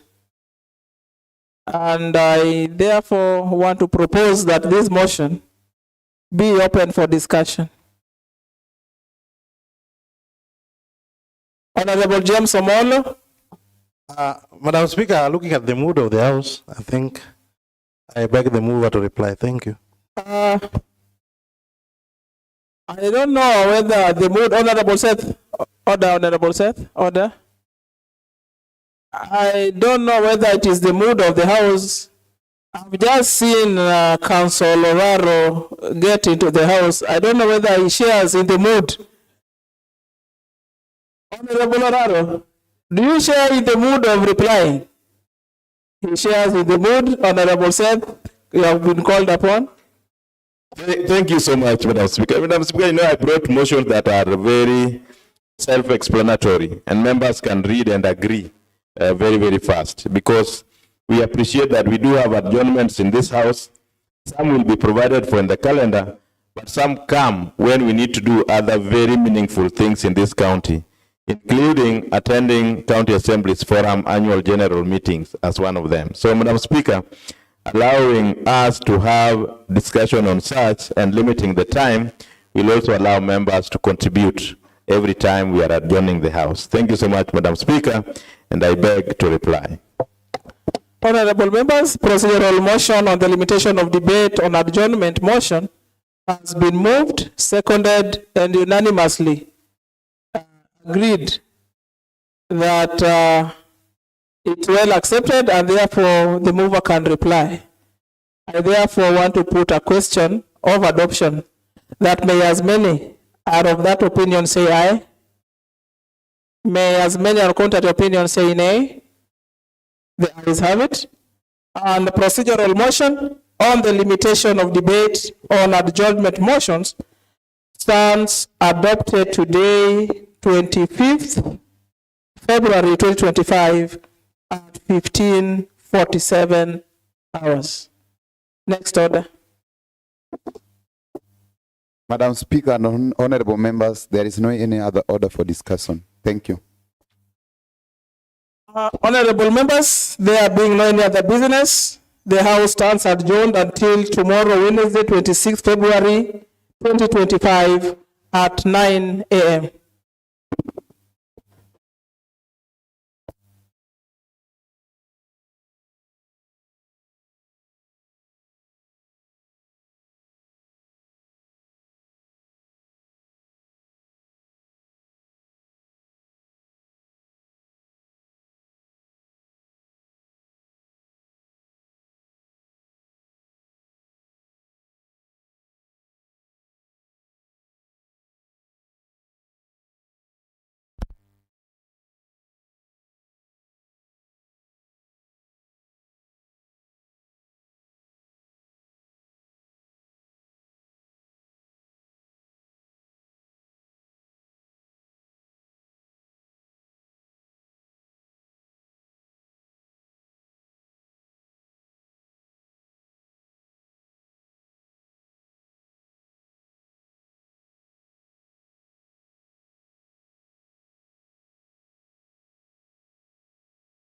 And I therefore want to propose that this motion be open for discussion. Honorable James Omolo. Madam Speaker, looking at the mood of the House, I think I beg the mover to reply. Thank you. I don't know whether the mood, Honorable Seth, order, Honorable Seth, order. I don't know whether it is the mood of the House. I've just seen Council Oraro get into the House. I don't know whether he shares in the mood. Honorable Oraro, do you share in the mood of replying? He shares in the mood. Honorable Seth, you have been called upon. Thank you so much, Madam Speaker. Madam Speaker, you know I brought motions that are very self-explanatory and members can read and agree. very, very fast, because we appreciate that we do have adjournments in this house. Some will be provided for in the calendar, but some come when we need to do other very meaningful things in this county, including attending County Assembly's Forum annual general meetings as one of them. So, Madam Speaker, allowing us to have discussion on such and limiting the time will also allow members to contribute every time we are adjourning the House. Thank you so much, Madam Speaker, and I beg to reply. Honorable members, procedural motion on the limitation of debate on adjournment motion has been moved, seconded, and unanimously agreed that it's well accepted, and therefore the mover can reply. I therefore want to put a question of adoption that may as many are of that opinion say aye. May as many are contrary opinion say nay. The ayes have it. And the procedural motion on the limitation of debate on adjournment motions stands adopted today, 25th February 2025 at 15:47 hours. Next order. Madam Speaker and honorable members, there is no any other order for discussion. Thank you. Honorable members, there being no any other business, the House stands adjourned until tomorrow, Wednesday, 26th February 2025 at 9 a.m.